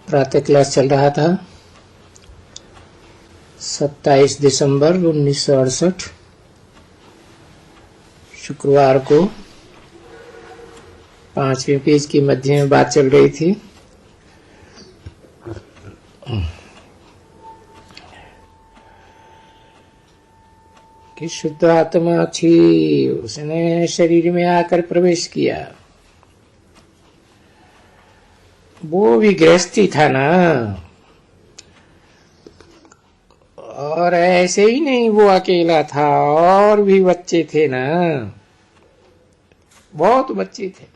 प्रातः क्लास चल रहा था 27 दिसंबर 1968 शुक्रवार को 5वें पेज की मध्य में बात चल रही थी। कि शुद्ध आत्मा थी, उसने शरीर में आकर प्रवेश किया। वो भी गृहस्थी था ना, और ऐसे ही नहीं वो अकेला था, और भी बच्चे थे ना, बहुत बच्चे थे।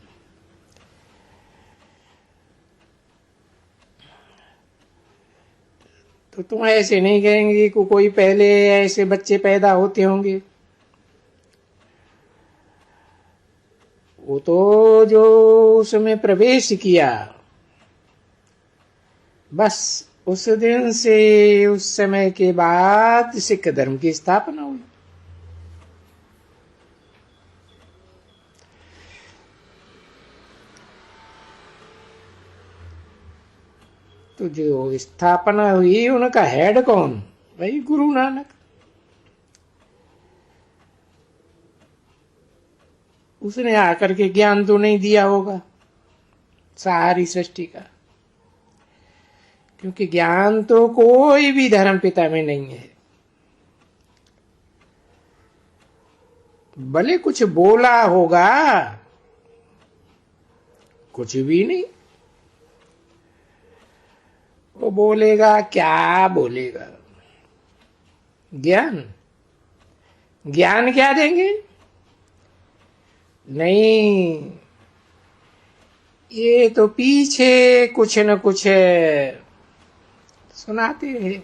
तो तुम ऐसे नहीं कहेंगे कि कोई पहले ऐसे बच्चे पैदा होते होंगे। वो तो जो उसमें प्रवेश किया, बस उस दिन से, उस समय के बाद सिख धर्म की स्थापना हुई। तो जो स्थापना हुई उनका हेड कौन? भाई गुरु नानक। उसने आकर के ज्ञान तो नहीं दिया होगा सारी सृष्टि का, क्योंकि ज्ञान तो कोई भी धर्म पिता में नहीं है। भले कुछ बोला होगा, कुछ भी नहीं। वो बोलेगा, क्या बोलेगा? ज्ञान ज्ञान क्या देंगे? नहीं, ये तो पीछे कुछ न कुछ सुनाते हैं।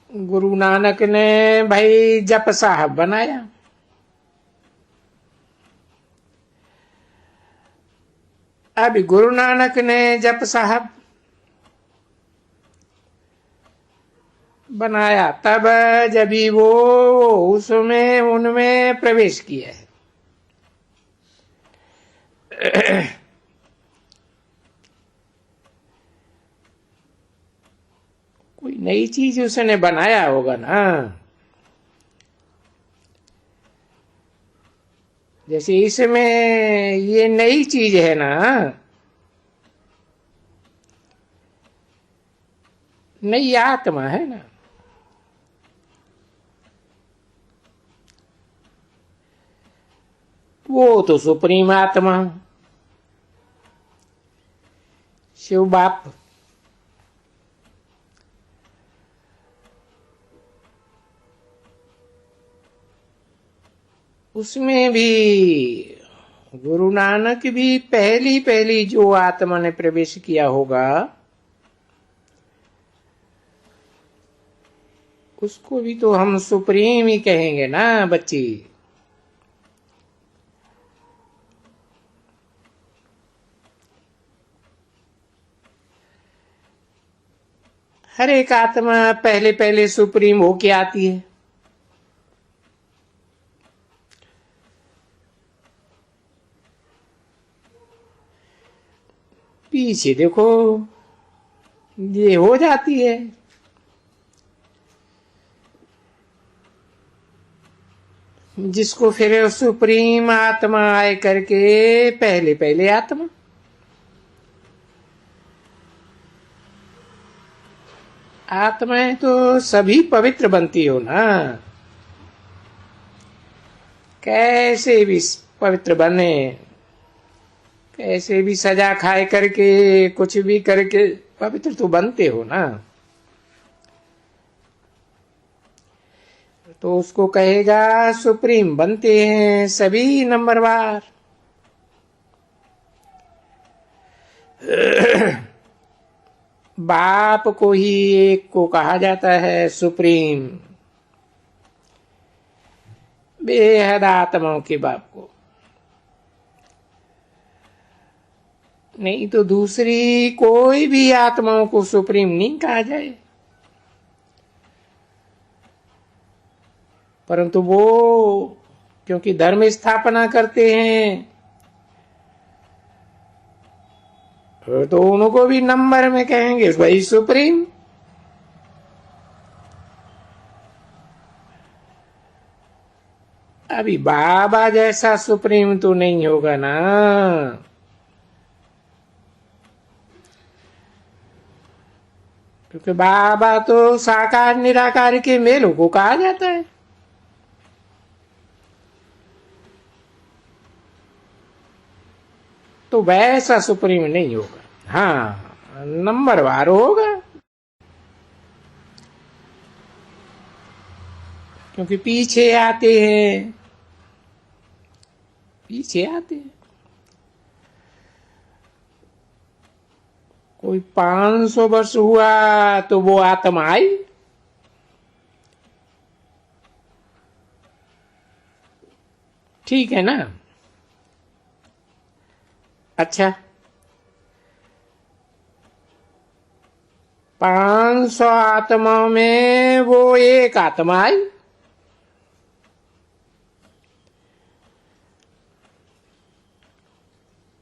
गुरु नानक ने भाई जप साहब बनाया। अब गुरु नानक ने जप साहब बनाया तब जब वो उसमें उनमें प्रवेश किया है। कोई नई चीज उसने बनाया होगा ना। जैसे इसमें ये नई चीज है ना, नई आत्मा है ना। वो तो सुप्रीम आत्मा शिव बाप, उसमें भी गुरु नानक भी पहली पहली जो आत्मा ने प्रवेश किया होगा, उसको भी तो हम सुप्रीम ही कहेंगे ना बच्ची। हर एक आत्मा पहले पहले सुप्रीम होके आती है। पीछे देखो ये हो जाती है। जिसको फिर सुप्रीम आत्मा आए करके पहले पहले आत्मा, आत्माएं तो सभी पवित्र बनती हो ना। कैसे भी पवित्र बने, कैसे भी सजा खाए करके, कुछ भी करके पवित्र तो बनते हो ना। तो उसको कहेगा सुप्रीम बनते हैं सभी नंबरवार। बाप को ही एक को कहा जाता है सुप्रीम, बेहद आत्माओं के बाप को। नहीं तो दूसरी कोई भी आत्माओं को सुप्रीम नहीं कहा जाए। परंतु वो क्योंकि धर्म स्थापना करते हैं, तो उनको भी नंबर में कहेंगे वही सुप्रीम। अभी बाबा जैसा सुप्रीम तो नहीं होगा ना, क्योंकि बाबा तो साकार निराकार के मेलों को कहा जाता है। तो वैसा सुप्रीम नहीं होगा, हाँ नंबरवार होगा, क्योंकि पीछे आते हैं, पीछे आते हैं। कोई 500 वर्ष हुआ तो वो आत्मा आई, ठीक है ना। अच्छा 500 आत्माओं में वो एक आत्मा आई,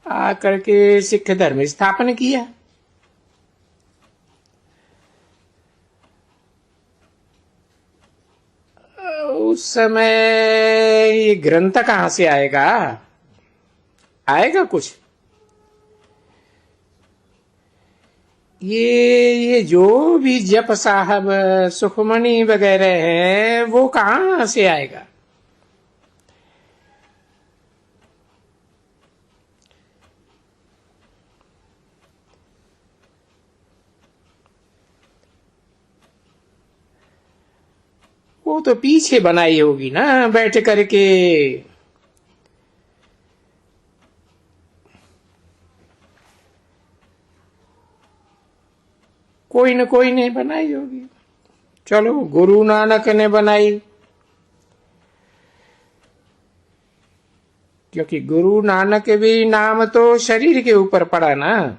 आकर के सिख धर्म स्थापन किया। उस समय ये ग्रंथ कहां से आएगा, आएगा कुछ? ये जो भी जप साहब सुखमणि वगैरह है वो कहां से आएगा? वो तो पीछे बनाई होगी ना बैठ करके। कोई न कोई ने बनाई होगी। चलो गुरु नानक ने बनाई, क्योंकि गुरु नानक भी नाम तो शरीर के ऊपर पड़ा ना।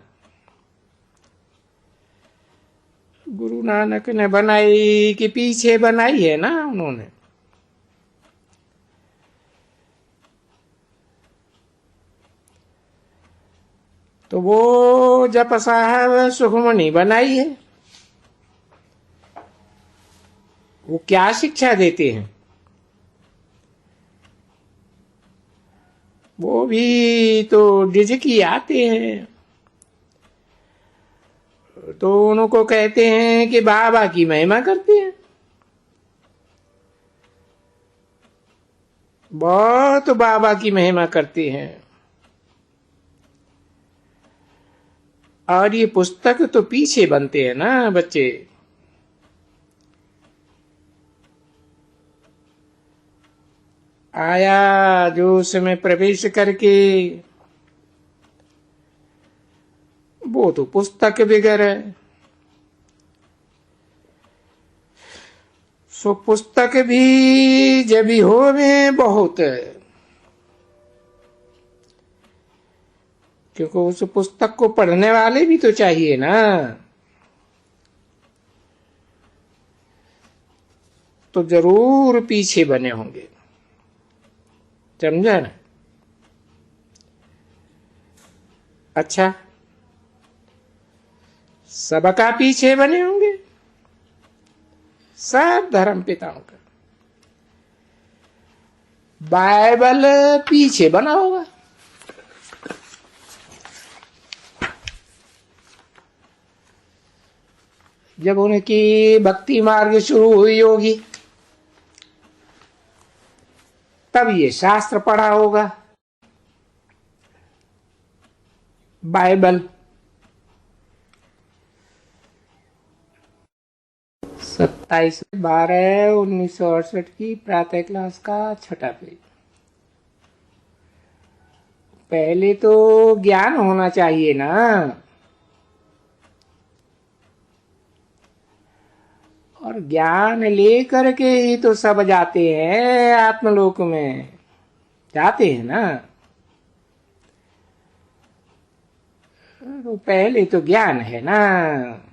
गुरु नानक ने बनाई कि पीछे बनाई है ना उन्होंने। तो वो जप साहब सुखमणि बनाई है। वो क्या शिक्षा देते हैं? वो भी तो डिजकी आते हैं, तो उनको कहते हैं कि बाबा की महिमा करते हैं, बहुत बाबा की महिमा करते हैं। और ये पुस्तक तो पीछे बनते हैं ना बच्चे। आया जो उसमें प्रवेश करके वो तो पुस्तक बिगर है। सो पुस्तक भी जब हो में बहुत, क्योंकि उस पुस्तक को पढ़ने वाले भी तो चाहिए ना। तो जरूर पीछे बने होंगे, समझा ना। अच्छा सबका पीछे बने होंगे, सब धर्म पिताओं का। बाइबल पीछे बना होगा, जब उनकी भक्ति मार्ग शुरू हुई होगी तब ये शास्त्र पढ़ा होगा, बाइबल। 27/12/1968 की प्रातः क्लास का 6ठा पेज। पहले तो ज्ञान होना चाहिए ना। और ज्ञान लेकर के ही तो सब जाते हैं आत्मलोक में, जाते हैं ना। तो पहले तो ज्ञान है ना।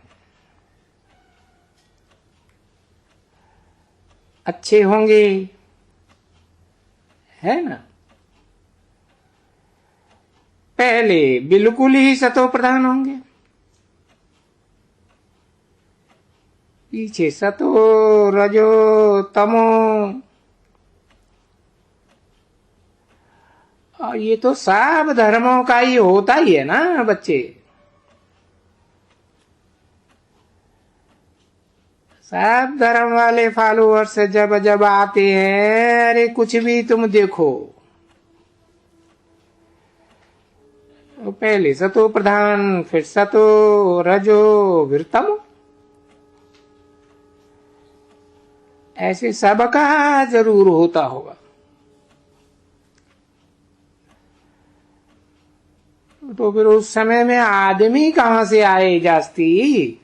अच्छे होंगे, है ना। पहले बिल्कुल ही सतो प्रधान होंगे, पीछे सतो रजो तमो। और ये तो सब धर्मों का ही होता ही है ना बच्चे। सब धर्म वाले फॉलोअर्स जब जब आते हैं, अरे कुछ भी तुम देखो, पहले सतो प्रधान, फिर सतो रजो, फिर तमो, ऐसे सबका जरूर होता होगा। तो फिर उस समय में आदमी कहां से आए जास्ती,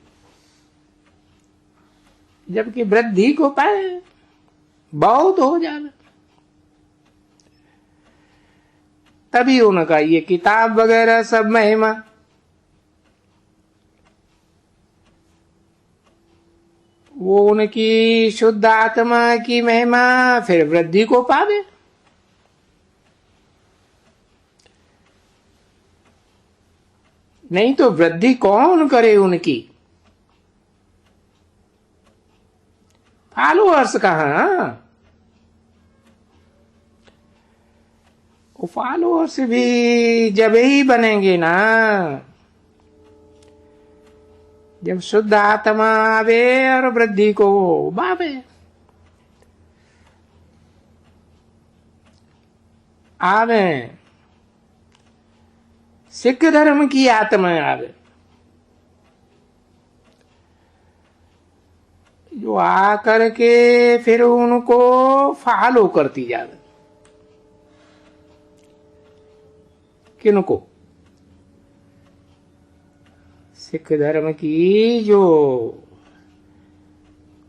जबकि वृद्धि को पाए बहुत हो जाना। तभी उनका ये किताब वगैरह सब महिमा। वो उनकी शुद्ध आत्मा की महिमा फिर वृद्धि को पावे। नहीं तो वृद्धि कौन करे उनकी, फॉलोअर्स कहां। वो फॉलोअर्स भी जब ही बनेंगे ना, जब शुद्ध आत्मा आवे और वृद्धि को बावे। आवे सिख धर्म की आत्मा आवे, जो आकर के फिर उनको फॉलो करती जावे। किनको, सिख धर्म की जो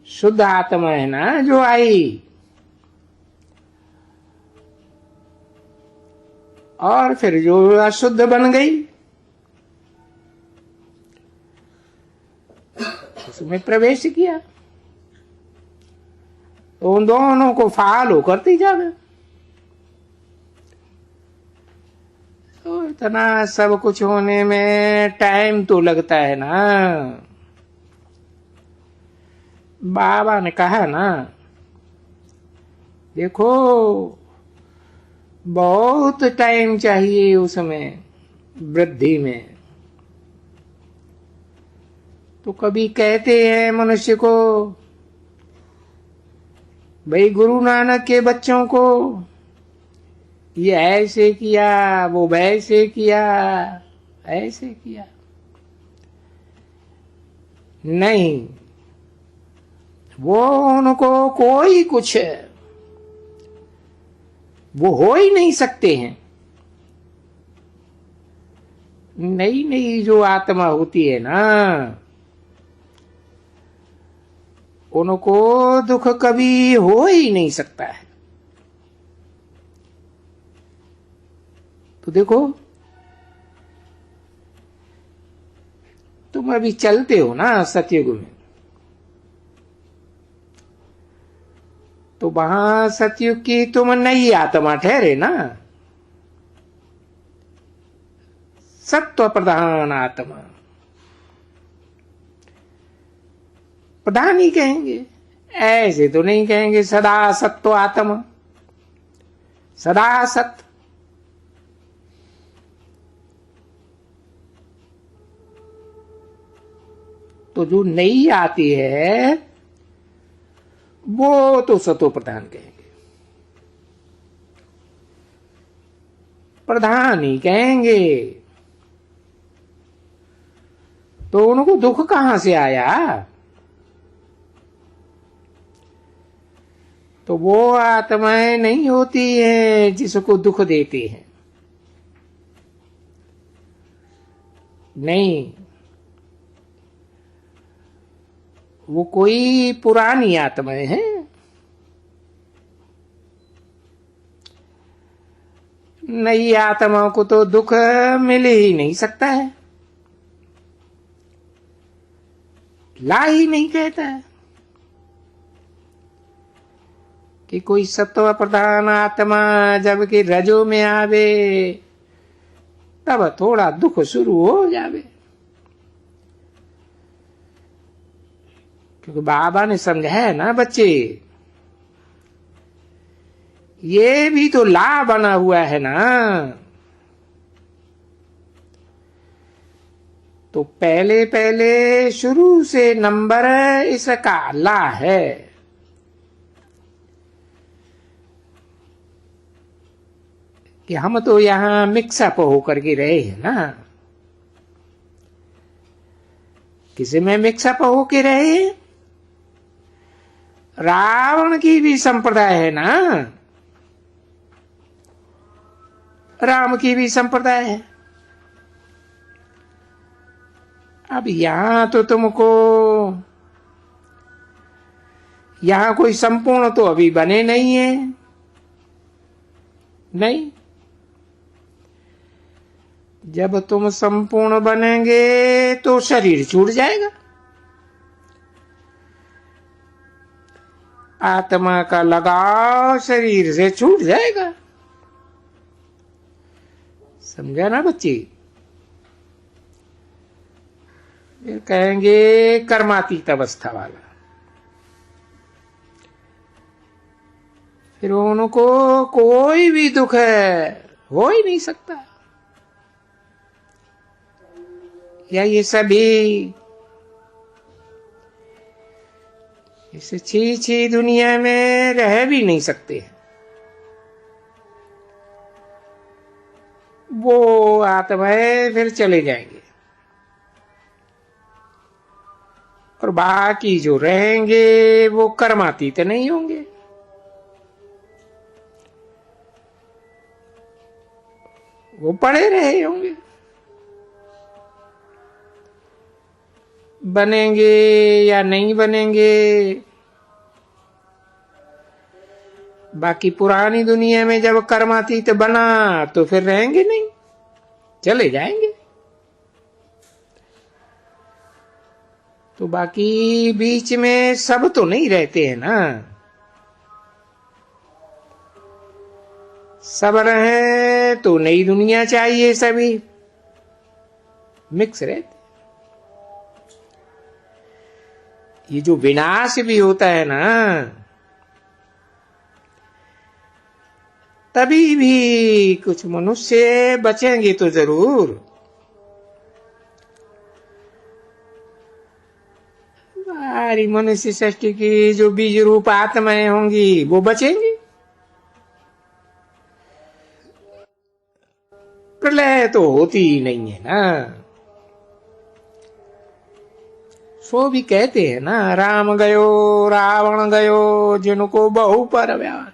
शुद्ध आत्मा है ना, जो आई और फिर जो अशुद्ध बन गई, उसमें प्रवेश किया, तो उन दोनों को फॉलो करती जावे। तो इतना सब कुछ होने में टाइम तो लगता है ना। बाबा ने कहा ना, देखो बहुत टाइम चाहिए उसमें वृद्धि में। तो कभी कहते हैं मनुष्य को, भाई गुरु नानक के बच्चों को ये ऐसे किया, वो वैसे किया, ऐसे किया। नहीं, वो उनको कोई कुछ वो हो ही नहीं सकते हैं। नई नई जो आत्मा होती है ना, उनको दुख कभी हो ही नहीं सकता है। तो देखो, तुम अभी चलते हो ना सतयुग में, तो वहां सतयुग की तुम नई आत्मा ठहरे ना, सत्व प्रधान आत्मा। प्रधान ही कहेंगे, ऐसे तो नहीं कहेंगे सदा सत्व आत्मा, सदा सत्य। तो जो नई आती है वो तो सतो प्रधान कहेंगे, प्रधान ही कहेंगे। तो उनको दुख कहां से आया, तो वो आत्माएं नहीं होती हैं जिसको दुख देते हैं। नहीं, वो कोई पुरानी आत्माएं हैं। नई आत्मा को तो दुख मिल ही नहीं सकता है, ला ही नहीं कहता है कि कोई सत्व प्रधान आत्मा जबकि रजो में आवे तब थोड़ा दुख शुरू हो जावे। क्योंकि बाबा ने समझाया ना बच्चे, ये भी तो ला बना हुआ है ना। तो पहले पहले शुरू से नंबर इसका ला है। कि हम तो यहां मिक्सअप होकर के रहे हैं ना। किसी में मिक्सअप होके रहे, रावण की भी संप्रदाय है ना, राम की भी संप्रदाय है। अब यहां तो तुमको यहां कोई संपूर्ण तो अभी बने नहीं है, नहीं। जब तुम संपूर्ण बनेंगे तो शरीर छूट जाएगा, आत्मा का लगाव शरीर से छूट जाएगा। समझा ना बच्ची? फिर कहेंगे कर्मातीत अवस्था वाला। फिर उनको कोई भी दुख हो ही नहीं सकता। या ये सभी इस छी दुनिया में रह भी नहीं सकते। वो आत्माएं फिर चले जाएंगे और बाकी जो रहेंगे वो कर्मातीत नहीं होंगे। वो पड़े रहे होंगे। बनेंगे या नहीं बनेंगे, बाकी पुरानी दुनिया में जब कर्मातीत बना तो फिर रहेंगे नहीं, चले जाएंगे। तो बाकी बीच में सब तो नहीं रहते हैं ना। सब रहे तो नई दुनिया चाहिए, सभी मिक्स रहते। ये जो विनाश भी होता है ना, तभी भी कुछ मनुष्य बचेंगे तो जरूर। सारी मनुष्य सृष्टि की जो बीज रूप आत्माएं होंगी वो बचेंगी। प्रलय तो होती ही नहीं है ना। सो भी कहते हैं ना, राम गयो रावण गयो जिनको बहु पर व्यार।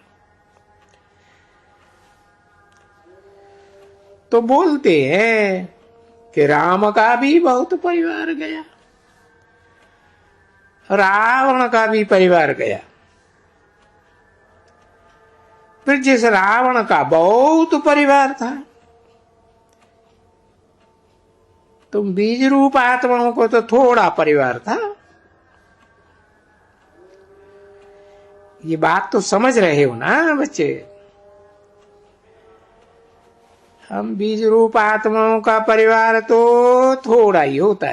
तो बोलते हैं कि राम का भी बहुत परिवार गया, रावण का भी परिवार गया। फिर जिस रावण का बहुत परिवार था, तुम बीज रूप आत्माओं को तो थोड़ा परिवार था। ये बात तो समझ रहे हो ना बच्चे? हम बीज रूप आत्माओं का परिवार तो थोड़ा ही होता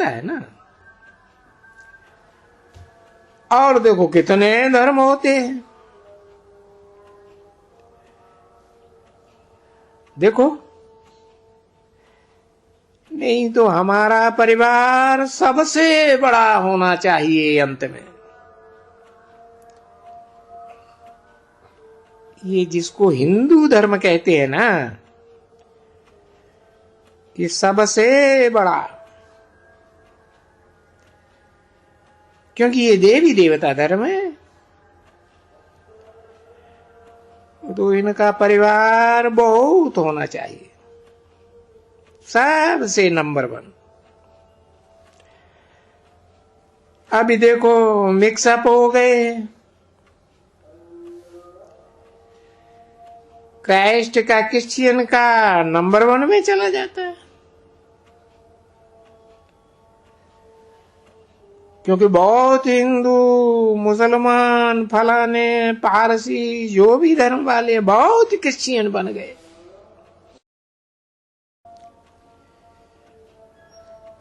है ना। और देखो कितने धर्म होते हैं। देखो, नहीं तो हमारा परिवार सबसे बड़ा होना चाहिए अंत में। ये जिसको हिंदू धर्म कहते हैं ना, ये सबसे बड़ा, क्योंकि ये देवी देवता धर्म है। तो इनका परिवार बहुत होना चाहिए, सबसे नंबर 1। अभी देखो मिक्सअप हो गए। क्राइस्ट का क्रिश्चियन का नंबर 1 में चला जाता है, क्योंकि बहुत हिंदू मुसलमान फलाने पारसी जो भी धर्म वाले बहुत क्रिश्चियन बन गए।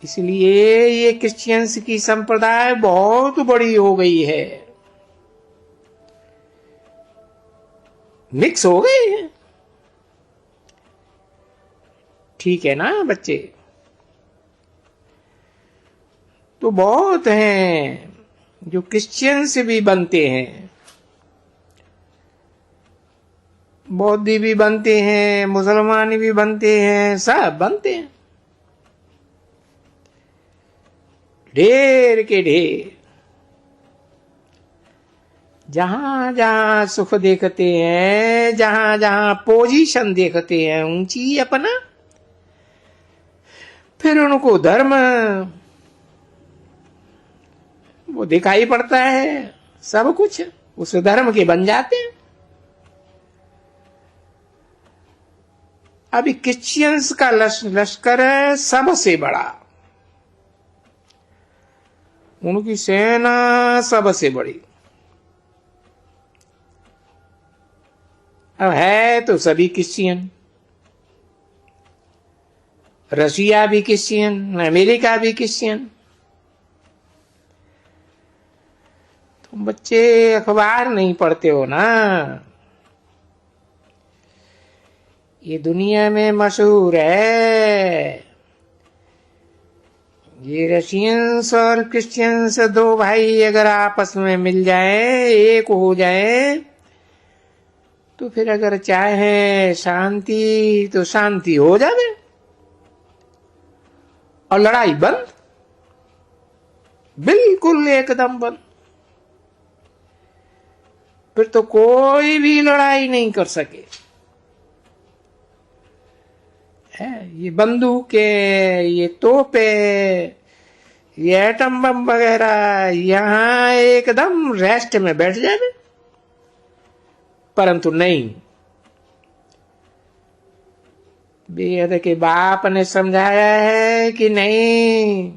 इसलिए ये क्रिश्चियंस की संप्रदाय बहुत बड़ी हो गई है, मिक्स हो गई है। ठीक है ना बच्चे? तो बहुत हैं जो क्रिश्चियन से भी बनते हैं, बौद्धी भी बनते हैं, मुसलमान भी बनते हैं, सब बनते हैं, ढेर के ढेर। जहां जहां सुख देखते हैं, जहां जहां पोजीशन देखते हैं ऊंची अपना, फिर उनको धर्म वो दिखाई पड़ता है, सब कुछ उस धर्म के बन जाते हैं। अभी क्रिश्चियंस का लश्कर है सबसे बड़ा, उनकी सेना सबसे बड़ी। अब है तो सभी क्रिश्चियन, रशिया भी क्रिश्चियन, अमेरिका भी क्रिश्चियन। तुम बच्चे अखबार नहीं पढ़ते हो ना? ये दुनिया में मशहूर है, ये रशियंस और क्रिश्चियंस दो भाई अगर आपस में मिल जाए, एक हो जाए, तो फिर अगर चाहे शांति तो शांति हो जाए और लड़ाई बंद, बिल्कुल एकदम बंद। फिर तो कोई भी लड़ाई नहीं कर सके। ये बंदूकें, ये तोपे, ये एटम बम वगैरह यहां एकदम रेस्ट में बैठ जाए, परंतु नहीं। बेहद के बाप ने समझाया है कि नहीं,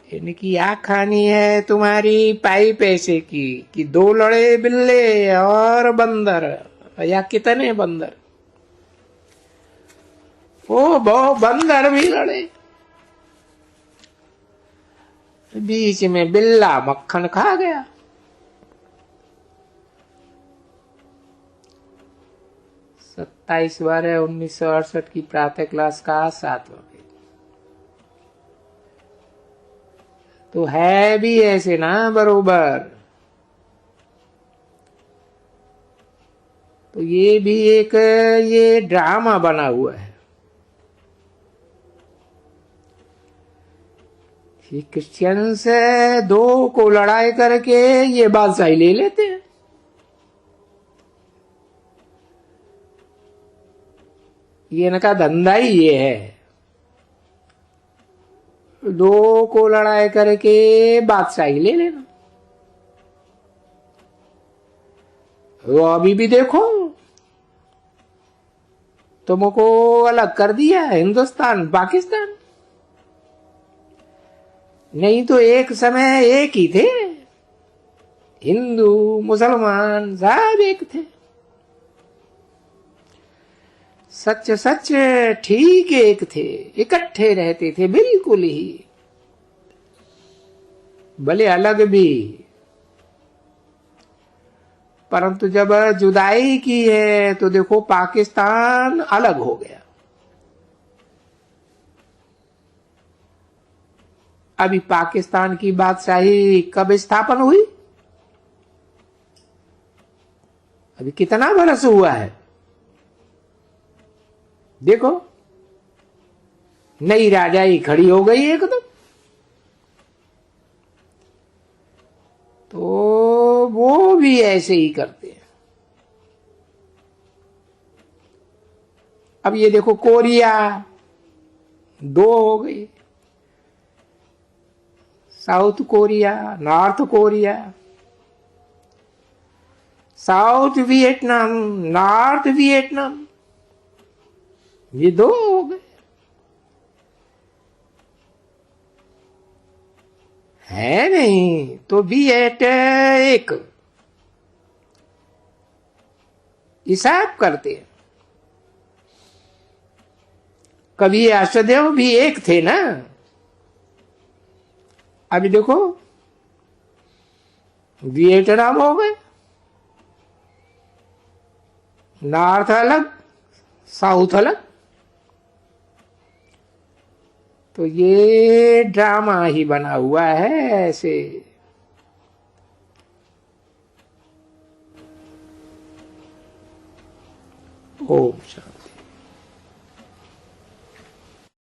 इनकी आँख खानी है तुम्हारी पाई पैसे की, कि दो लड़े बिल्ले और बंदर, या कितने बंदर, वो बंदर भी लड़े, बीच में बिल्ला मक्खन खा गया। 27/12/1968 की प्रातः क्लास का 7 बजे। तो है भी ऐसे ना बरोबर। तो ये भी एक ये ड्रामा बना हुआ है। ये क्रिश्चियन से दो को लड़ाई करके ये बादशाही ले लेते हैं। ये इनका धंधा ही ये है, दो को लड़ाई करके बादशाही ले लेना। वो अभी भी देखो, तुमको अलग कर दिया हिंदुस्तान पाकिस्तान। नहीं तो एक समय एक ही थे, हिंदू मुसलमान सब एक थे, सच सच ठीक एक थे, इकट्ठे रहते थे बिल्कुल ही, भले अलग भी। परंतु जब जुदाई की है तो देखो पाकिस्तान अलग हो गया। अभी पाकिस्तान की बादशाही कब स्थापन हुई? अभी कितना बरस हुआ है? देखो नई राजाई खड़ी हो गई एकदम। तो वो भी ऐसे ही करते हैं। अब ये देखो कोरिया दो हो गई, south Korea, north Korea, south Vietnam, north Vietnam, ये दो हो गए। है नहीं तो वियत एक, हिसाब करते हैं। कभी ये अश्वदेव भी एक थे ना। अभी देखो वियतनाम हो गए, नॉर्थ अलग साउथ अलग। तो ये ड्रामा ही बना हुआ है ऐसे। ओम शांति।